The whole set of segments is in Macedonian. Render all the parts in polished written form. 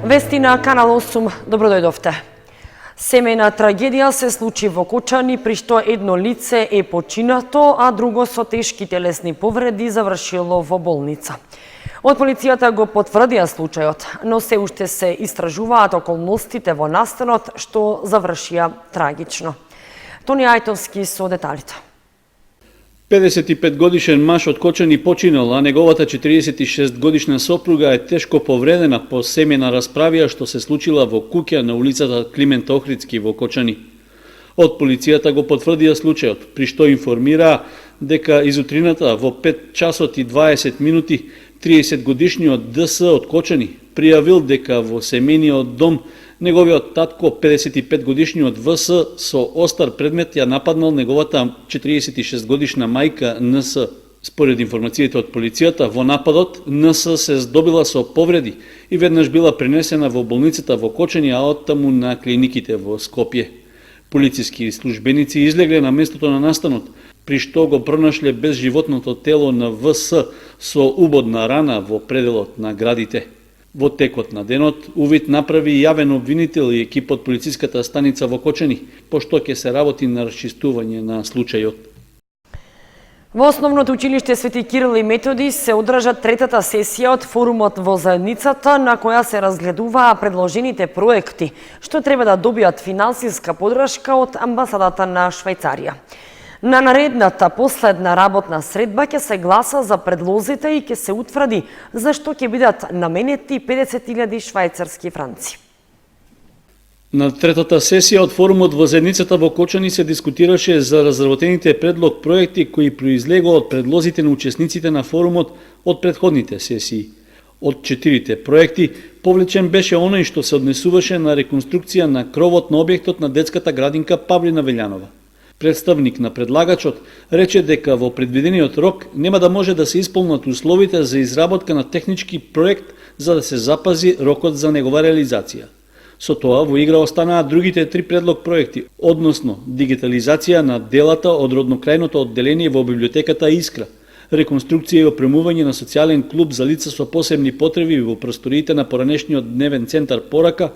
Вести на Канал 8, добродојдовте. Семејна трагедија се случи во Кочани, при што едно лице е починато, а друго со тешки телесни повреди завршило во болница. Од полицијата го потврдија случајот, но се уште се истражуваат околностите во настанот што завршија трагично. Тони Ајтовски со деталите. 55 годишен маж од Кочани починал, а неговата 46 годишна сопруга е тешко повредена по семејна расправија што се случила во куќа на улицата Климент Охридски во Кочани. Од полицијата го потврдија случајот, при што информираа дека изутрината во 5 часот и 20 минути 30 годишниот ДС од Кочани пријавил дека во семејниот дом неговиот татко, 55 годишниот ВС, со остар предмет ја нападнал неговата 46 годишна мајка НС. Според информациите од полицијата, во нападот НС се здобила со повреди и веднаш била пренесена во болницата во Кочани, а оттаму на клиниките во Скопје. Полициски службеници излегле на местото на настанот, при што го пронашле безживотното тело на ВС со убодна рана во пределот на градите. Во текот на денот, увид направи јавен обвинител и екипот полициската станица во Кочани, пошто ќе се работи на расчистување на случајот. Во Основното училиште Свети Кирил и Методи се одржа третата сесија од форумот во заедницата, на која се разгледуваа предложените проекти, што треба да добијат финансиска подршка од амбасадата на Швајцарија. На наредната последна работна средба ќе се гласа за предлозите и ќе се утврди зашто ќе бидат наменети 50.000 швајцарски франци. На третата сесија од форумот во заедницата во Кочани се дискутираше за разработените предлог проекти кои произлегоа од предлозите на учесниците на форумот од претходните сесии. Од 4 проекти повлечен беше оној што се однесуваше на реконструкција на кровот на објектот на детската градинка Павлина Велјанова. Представник на предлагачот рече дека во предвидениот рок нема да може да се исполнат условите за изработка на технички проект за да се запази рокот за негова реализација. Со тоа во игра останаа другите 3 предлог проекти, односно дигитализација на делата од роднокрајното одделение во библиотеката Искра, реконструкција и опремување на социјален клуб за лица со посебни потреби во просториите на поранешниот дневен центар Порака,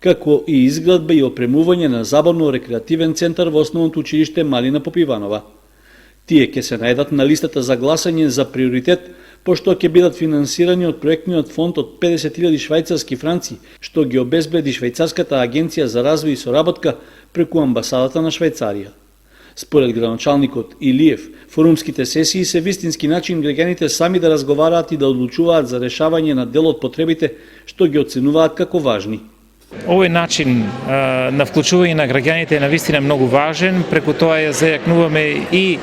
како и изградба и опремување на забавно-рекреативен центар во Основното училиште Малина Попиванова. Тие ќе се најдат на листата за гласање за приоритет, пошто ќе бидат финансирани од проектниот фонд од 50.000 швајцарски франци, што ги обезбеди Швајцарската агенција за развој и соработка преку амбасадата на Швајцарија. Според градоначалникот Илиев, форумските сесии се вистински начин граѓаните сами да разговараат и да одлучуваат за решавање на дел од потребите, што ги оценуваат како важни. Овој начин на вклучување на граѓаните е навистина многу важен, преку тоа ја зајакнуваме и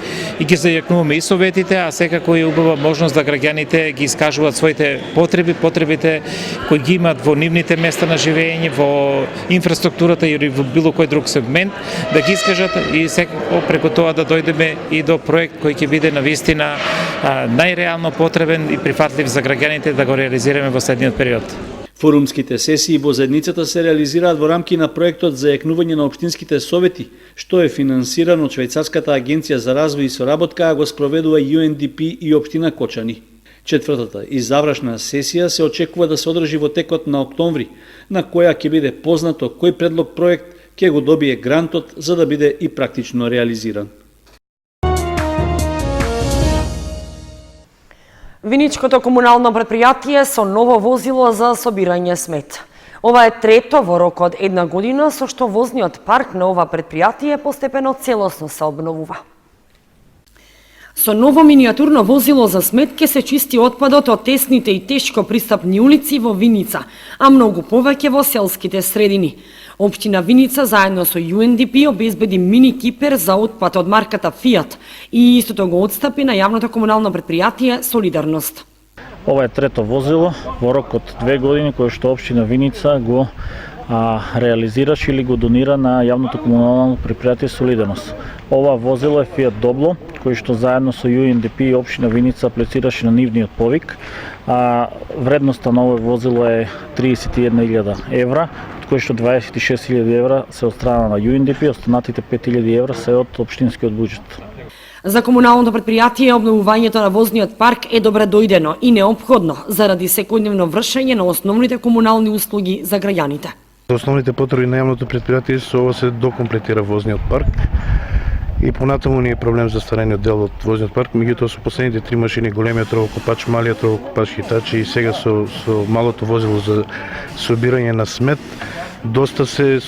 ги зајакнуваме и советите, а секако е убава можност да граѓаните ги искажуваат своите потребите кои ги имаат во нивните места на живење, во инфраструктурата или во било кој друг сегмент, да ги искажат и секако преку тоа да дојдеме и до проект кој ќе биде навистина најреално потребен и прифатлив за граѓаните да го реализираме во следниот период. Форумските сесии во заедницата се реализираат во рамки на проектот за јакнување на општинските совети, што е финансиран од Швајцарската агенција за развој и соработка, а го спроведува UNDP и општина Кочани. Четвртата и завршна сесија се очекува да се одржи во текот на октомври, на која ќе биде познато кој предлог проект ќе го добие грантот за да биде и практично реализиран. Виничкото комунално предпријатие со ново возило за собирање смет. Ова е трето во рок од 1 година, со што возниот парк на ова предпријатие постепено целосно се обновува. Со ново миниатурно возило за смет ќе се чисти отпадот од тесните и тешко пристапни улици во Виница, а многу повеќе во селските средини. Општина Виница заедно со UNDP обезбеди мини кипер за отпад од марката Фиат и истото го отстапи на јавното комунално предпријатие Солидарност. Ова е трето возило во рок од 2 години кое што општина Виница го реализираше или го донира на јавното комунално предпријатие Солидарност. Ова возило е Фиат Добло, кој што заедно со UNDP и општина Виница аплицираше на нивниот повик. Вредноста на овој возило е 31.000 евра, од кои што 26.000 евра се од страна на UNDP, останатите 5.000 евра се од општинскиот буџет. За комуналното предпријатие обновувањето на возниот парк е добре дојдено и неопходно заради секојдневно вршење на основните комунални услуги за граѓаните. Основните потреби на јавното предпријатие со ова се докомплетира возниот парк и понатаму ни е проблем за старениот дел од возниот парк, меѓутоа со последните 3 машини, големиот ровокопач, малиот ровокопач Хитачи и сега со малото возило за собирање на смет, доста се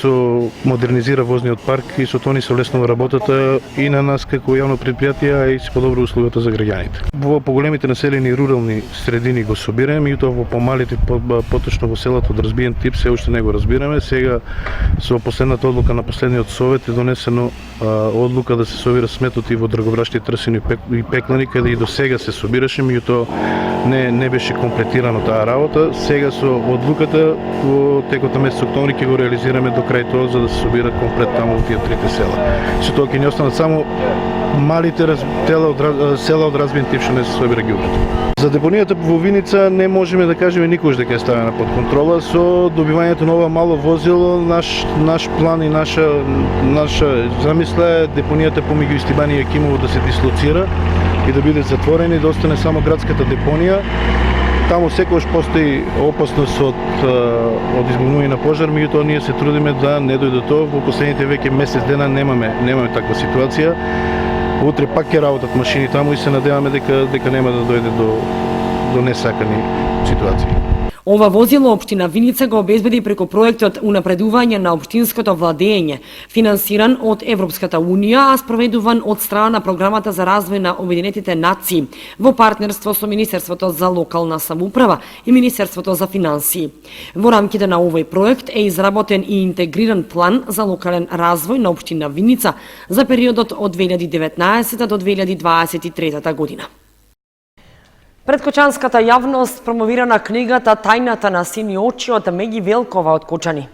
модернизира возниот парк и со тоа ни се олеснува работата и на нас како јавно предпријатие, а и се подобра услугата за граѓаните. Во поголемите населени и рурални средини го собираме, меѓутоа во помалите, поточно во селата од разбиен тип се уште не го разбираме. Сега со последната одлука на последниот совет е донесено одлука да се собира сметот и во Драгобрашти, Трсин и Пеклани, каде и до сега се собираше, меѓутоа не беше комплетирано таа работа. Сега со одлуката во текот на месец октомври ќе го реализираме до крај тоа, за да се собира комплет таму во тие трите села. Со тоа ќе ни останат само малите села од разбиен тип што не се собира ѓубрето. За депонијата во Виница не можеме да кажеме никош дека е ставена под контрола. Со добивањето на ова мало возило, наш план и наша замисла е депонијата помеѓу Истибани и Екимово да се дислоцира и да биде затворена и да остане само градската депонија. Таму секогаш постои опасност од избавување на пожар, меѓутоа ние се трудиме да не дојде тоа. Во последните веќе месец дена немаме таква ситуација. Утре пак ќе работат машини таму и се надеваме дека нема да дојде до несакани ситуации. Ова возило општина Виница го обезбеди преку проектот Унапредување на општинското владење, финансиран од Европската Унија, а спроведуван од страна на Програмата за развој на Обединетите нации во партнерство со Министерството за локална самоуправа и Министерството за финансии. Во рамките на овој проект е изработен и интегриран план за локален развој на општина Виница за периодот од 2019 до 2023 година. Пред кочанската јавност промовирана книгата Тајната на сини очи од Меги Велкова од Кочани.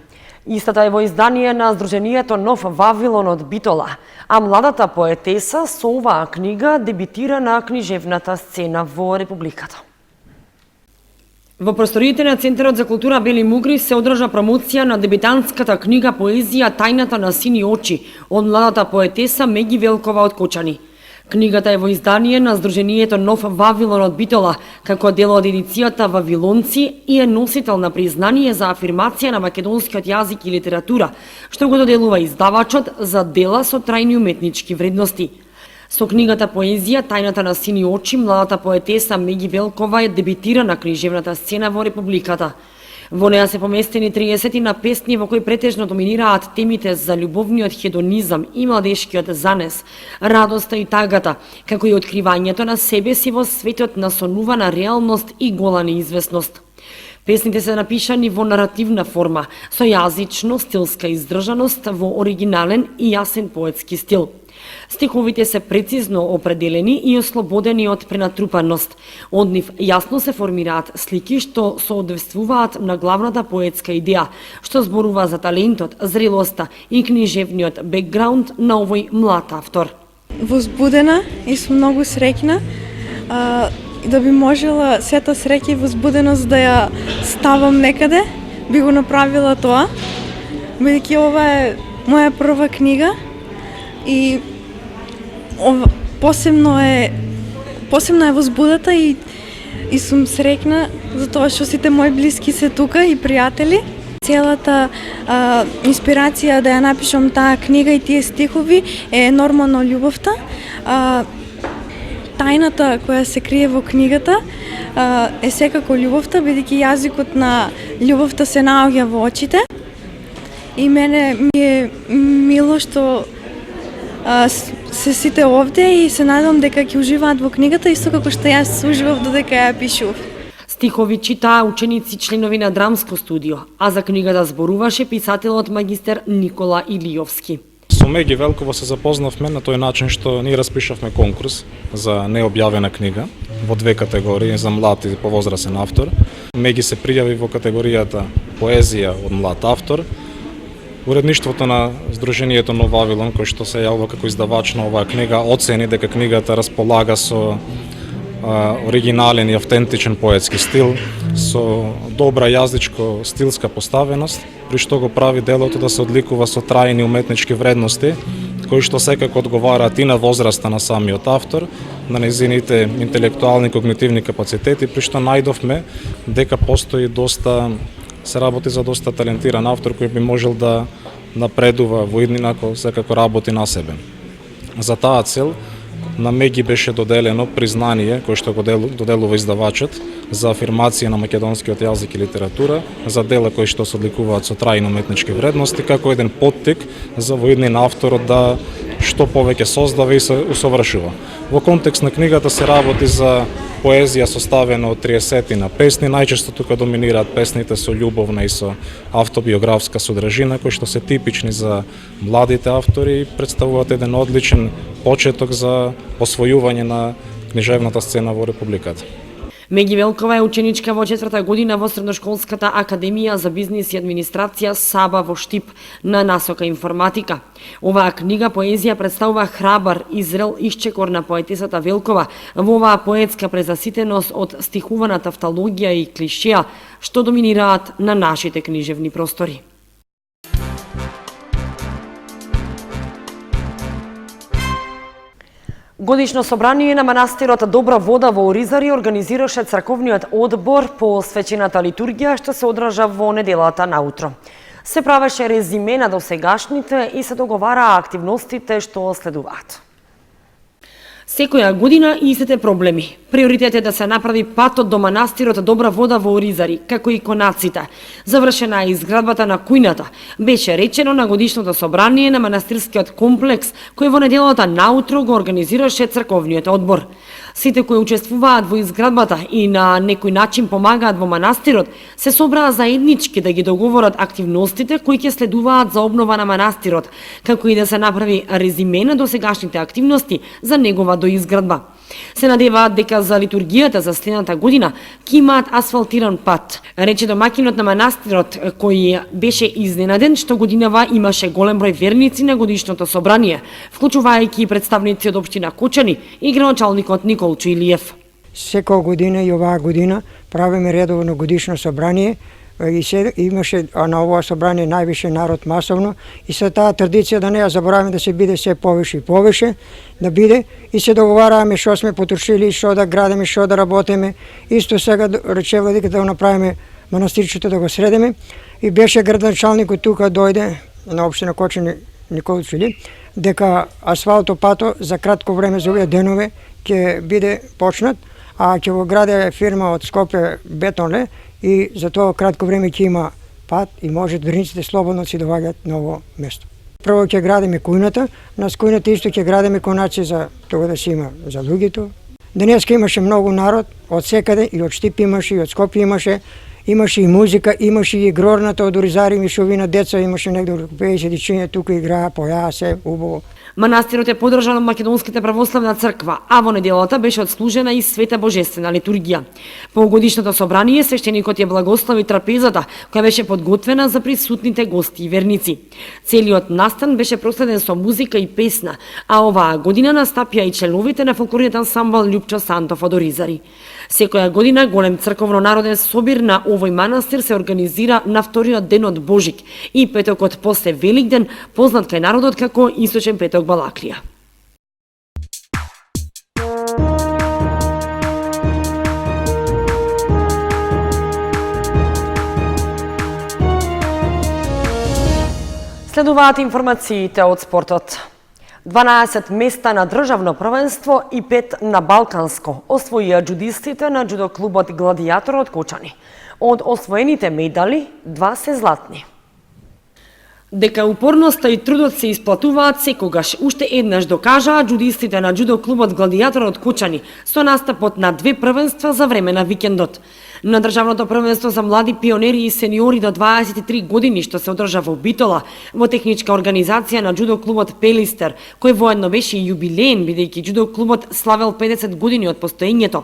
Истата е во издание на Сдруженијето Нов Вавилон од Битола, а младата поетеса со оваа книга дебитира на книжевната сцена во Републиката. Во просториите на Центарот за култура Бели Мугри се одржа промоција на дебитантската книга поезија Тајната на сини очи од младата поетеса Меги Велкова од Кочани. Книгата е во издание на Сдруженијето Нов Вавилон од Битола, како дел од едицијата Вавилонци и е носител на признание за афирмација на македонскиот јазик и литература, што го доделува издавачот за дела со трајни уметнички вредности. Со книгата поезија Тајната на сини очи, младата поетеса Меги Велкова е дебитира на книжевната сцена во Републиката. Во неа се поместени 30 песни во кои претежно доминираат темите за љубовниот хедонизам и младешкиот занес, радоста и тагата, како и откривањето на себе си во светот на сонувана реалност и гола неизвестност. Песните се напишани во наративна форма, со јазично стилска издржаност во оригинален и јасен поетски стил. Стиховите се прецизно определени и ослободени од пренатрупаност. Од нив јасно се формираат слики што соодветствуваат на главната поетска идеја, што зборува за талентот, зрелоста и книжевниот бекграунд на овој млад автор. Возбудена и сум многу среќна да би можела сета среќа и возбуденост да ја ставам некаде, би го направила тоа, бидејќи ова е моја прва книга и посебно е возбудата и сум среќна за тоа што сите мои блиски се тука и пријатели. Целата инспирација да ја напишам таа книга и тие стихови е нормално љубовта. Тајната која се крие во книгата е секако љубовта, бидејќи јазикот на љубовта се наоѓа во очите. И мене ми е мило што се сите овде и се надевам дека ќе уживаат во книгата исто како што јас уживав додека ја пишував. Стихови читаа ученици членови на драмско студио, а за книгата зборуваше писателот магистер Никола Илиовски. Со Меги Велкова се запознавме на тој начин што ние распишавме конкурс за необјавена книга во две категории, за млад и повозрасен автор. Меги се пријави во категоријата поезија од млад автор. Уредништвото на Сдруженијето Нов Вавилон, кој што се јавува како издавач на оваа книга, оцени дека книгата располага со оригинален и автентичен поетски стил, со добра јазичко-стилска поставеност, при што го прави делото да се одликува со трајни уметнички вредности, кои што секако одговараат и на возраста на самиот автор, на незините интелектуални и когнитивни капацитети, при што најдовме дека постои се работи за доста талентиран автор кој би можел да напредува во иднина ако секако работи на себе. За таа цел на Меги беше доделено признание кој што го доделува издавачот за афирмација на македонскиот јазик и литература, за дела кои што се одликуваат со трајни уметнички вредности, како еден поттик за во иднина авторот да што повеќе создава и се усовршува. Во контекст на книгата се работи за поезија составена од 30 песни, најчесто тука доминираат песните со љубовна и со автобиографска содржина, кои што се типични за младите автори и представуваат еден одличен почеток за освојување на книжевната сцена во Републиката. Меги Велкова е ученичка во 4-та година во Средношколската академија за бизнис и администрација Саба во Штип на насока информатика. Оваа книга поезија представува храбар и зрел исчекор на поетисата Велкова во оваа поетска презаситеност од стихувана тавтологија и клишеа што доминираат на нашите книжевни простори. Годишно собрание на манастирот Добра вода во Оризари организираше црковниот одбор по свечената литургија што се одржа во неделата наутро. Се правеше резиме на досегашните и се договараа активностите што следуваат. Секоја година истите проблеми. Приоритет е да се направи патот до манастирот Добра вода во Оризари, како и конаците. Завршена е изградбата на кујната. Беше речено на годишното собрание на манастирскиот комплекс, кој во неделата наутро го организираше црковниот одбор. Сите кои учествуваат во изградбата и на некој начин помагаат во манастирот, се собраа заеднички да ги договорат активностите кои ќе следуваат за обнова на манастирот, како и да се направи резиме на досегашните активности за негова доизградба. Се надеваат дека за литургијата за следната година ќе имаат асфалтиран пат. Рече домакинот на манастирот, кој беше изненаден што годинава имаше голем број верници на годишното собрание, вклучувајќи и представници од општина Кочани и градоначалникот Николчо Илиев. Секоја година и оваа година правиме редовно годишно собрание и имаше на овоа собрание највише народ масовно и се таа традиција да не ја забораваме да се биде се повише и повише, да биде и се договараваме што сме потрошили, што да градиме, што да работиме. Исто сега речевме дека да го направиме манастирчето да го средиме и беше градоначалникот тука дојде на општина Кочани Николчо Илиев дека асфалтопато за кратко време за овие денове ќе биде почнат, а ќе го граде фирма од Скопје Бетонле и за тоа кратко време ќе има пат и може верниците слободно си доаѓаат на ово место. Прво ќе градиме кујната, на кујната исто ќе градиме конаци за тоа да се има за луѓето. Денеска имаше многу народ, од секаде и од Штип имаше, и од Скопје имаше и музика, имаше и игрорната од Оризари, мишовина деца, имаше негде 50 дечиња тука играа, појаа се убаво. Манастирот е поддржан од Македонската православна црква, а во неделата беше отслужена и света божествена литургија. По годишното собрание свештеникот ја благослови трапезата, која беше подготвена за присутните гости и верници. Целиот настан беше проследен со музика и песна, а оваа година настапија и членовите на фолклорниот ансамбл Љупчо Сантов од Оризари. Секоја година голем црковно-народен собир на овој манастир се организира на вториот ден од Божик и петокот после Великден, познат кај народот како Источен петок Балаклија. Следуваат информациите од спортот. 12 места на државно првенство и 5 на балканско освоија џудистите на џудо клубот Гладијатор од Кочани. Од освоените медали, 2 се златни. Дека упорноста и трудот се исплатуваат секогаш, уште еднаш докажаа џудистите на џудо клубот Гладијатор од Кочани со настапот на 2 првенства за време на викендот. На државното првенство за млади пионери и сениори до 23 години што се одржа во Битола, во техничка организација на џудо клубот Пелистер, кој воедно беше и јубилеен бидејќи џудо клубот славел 50 години од постоењето.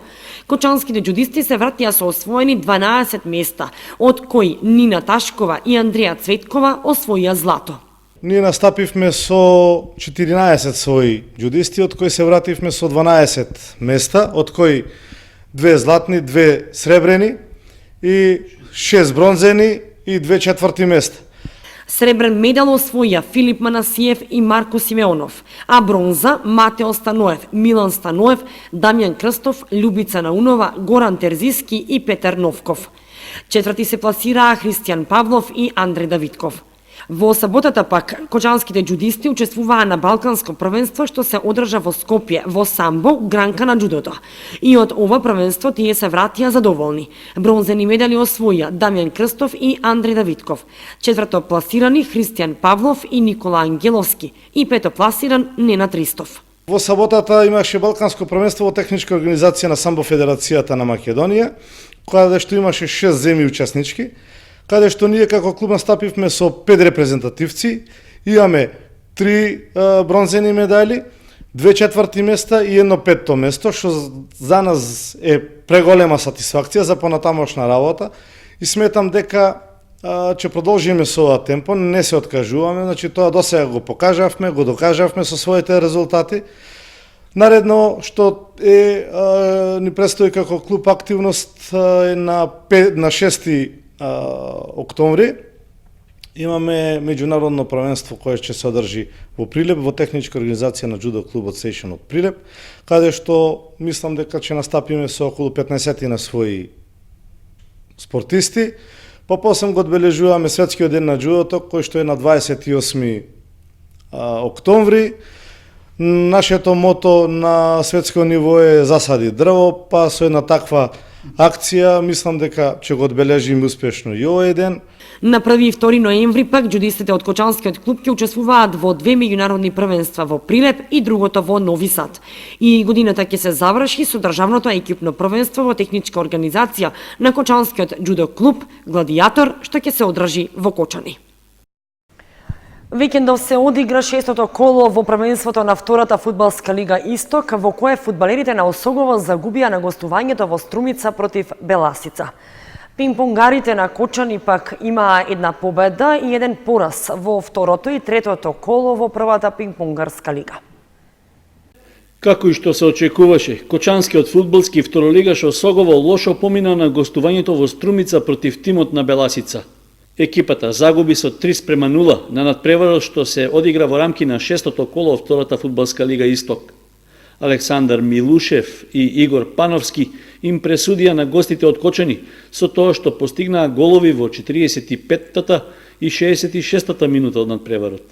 Кочанските џудисти се вратија со освоени 12 места, од кои Нина Ташкова и Андреја Цветкова освоија злато. Ние настапивме со 14 своји џудисти, од кои се вративме со 12 места, од кои 2 златни, 2 сребрени и 6 бронзени и 2 четврти места. Сребрен медал освоија Филип Манасиев и Марко Симеонов, а бронза Матео Станоев, Милан Станоев, Дамјан Крстов, Љубица Наунова, Горан Терзиски и Петар Новков. Четврти се пласираа Христијан Павлов и Андре Давидков. Во саботата пак, кочанските џудисти учествуваа на Балканско првенство што се одржа во Скопје, во самбо, гранка на џудото. И од ова првенство тие се вратија задоволни. Бронзени медали освоија Дамјан Крстов и Андре Давидков. Четврто пласирани Христијан Павлов и Никола Ангеловски и пето пласиран Ненад Ристов. Во саботата имаше Балканско првенство во техничка организација на Самбо Федерацијата на Македонија, каде што имаше 6 земји учеснички, каде што ние како клуб настапивме со 5 репрезентативци, имаме 3 бронзени медали, 2 четврти места и 1 петто место, што за нас е преголема сатисфакција за понатамошна работа и сметам дека ќе продолжиме со ова темпо, не се откажуваме, значи тоа досега го покажавме, го докажавме со своите резултати. Наредно што ни предстои како клуб активност е на 6 октомври имаме меѓународно првенство кое ќе се одржи во Прилеп во техничка организација на џудо клубот Сейшн од Прилеп, каде што мислам дека ќе настапиме со околу 15 на своји спортисти. Попосебно го одбележуваме светскиот ден на џудото кој што е на 28 октомври. Нашето мото на светско ниво е засади дрво, па со една таква акција мислам дека ќе го одбележиме успешно и овој ден. На 1 и 2 ноември пак џудистите од Кочанскиот клуб ќе учествуваат во 2 меѓународни првенства во Прилеп и другото во Нови Сад. И годината ќе се заврши со државното екипно првенство во техничка организација на Кочанскиот џудо клуб Гладијатор, што ќе се одржи во Кочани. Викендов се одигра 6-то коло во првенството на втората фудбалска лига Исток, во кое фудбалерите на Осогово загубија на гостувањето во Струмица против Беласица. Пинг-понгарите на Кочани пак имаа една победа и еден пораз во второто и третото коло во првата пинг-понгарска лига. Како и што се очекуваше, Кочанскиот фудбалски второлигаш Осогово лошо помина на гостувањето во Струмица против тимот на Беласица. Екипата загуби со 3:0 на надпреварот што се одигра во рамки на 6-то коло втората фудбалска лига Исток. Александар Милушев и Игор Пановски им пресудија на гостите од Кочани со тоа што постигнаа голови во 45-та и 66-та минута од надпреварот.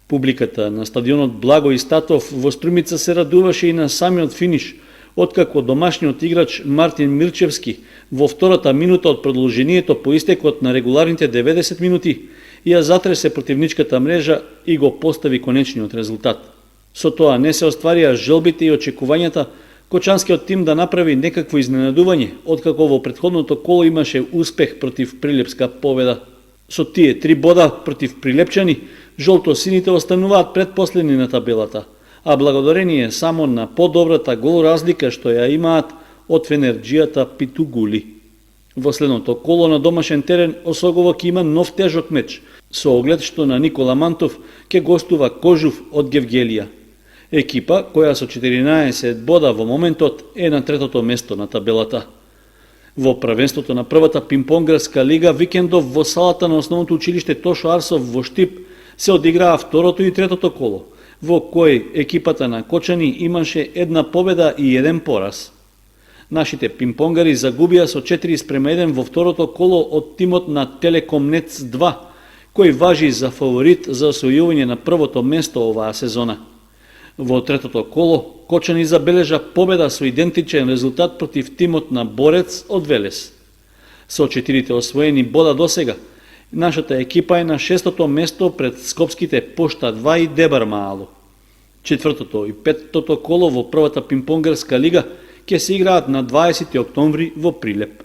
Публиката на стадионот Благо Истатов во Струмица се радуваше и на самиот финиш, откако домашниот играч Мартин Мирчевски во втората минута од продолжението по истекот на регуларните 90 минути ја затресе противничката мрежа и го постави конечниот резултат. Со тоа не се остварија желбите и очекувањата Кочанскиот тим да направи некакво изненадување, откако во претходното коло имаше успех против Прилепска победа. Со тие 3 бода против прилепчани, жолто-сините остануваат предпоследни на табелата, а благодарение само на подобрата гол разлика што ја имаат од Фенерџијата Питугули. Во следното коло на домашен терен Осогово ќе има нов тежок меч, со оглед што на Никола Мантов ќе гостува Кожув од Гевгелија. Екипа која со 14 бода во моментот е на третото место на табелата. Во првенството на првата пинг-понгарска лига викендов во салата на основното училиште Тошо Арсов во Штип се одиграа второто и третото коло, во кој екипата на Кочани имаше една победа и еден пораз. Нашите пинг-понгари загубија со 4:1 во второто коло од тимот на Телекомнец 2, кој важи за фаворит за освојување на првото место оваа сезона. Во третото коло, Кочани забележа победа со идентичен резултат против тимот на Борец од Велес. Со 4 освоени бода досега, нашата екипа е на 6-то место пред скопските Пошта 2 и Дебар Маало. Четвртото и петтото коло во првата пинг-понгарска лига ќе се играат на 20 октомври во Прилеп.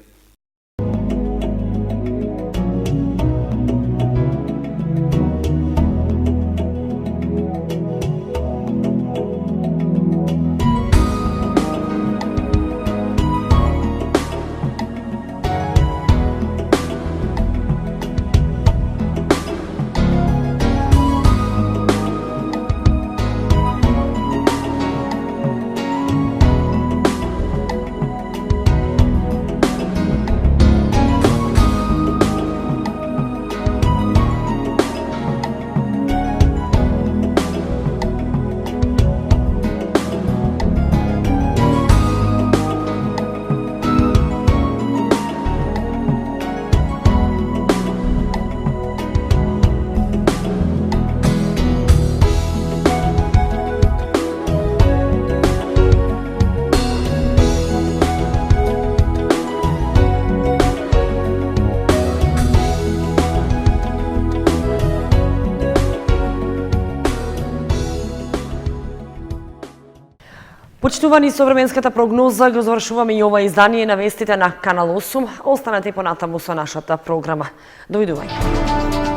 Почитувани со временската прогноза, го завршуваме и ова издание на вестите на Канал 8. Останете понатаму со нашата програма. Довидување.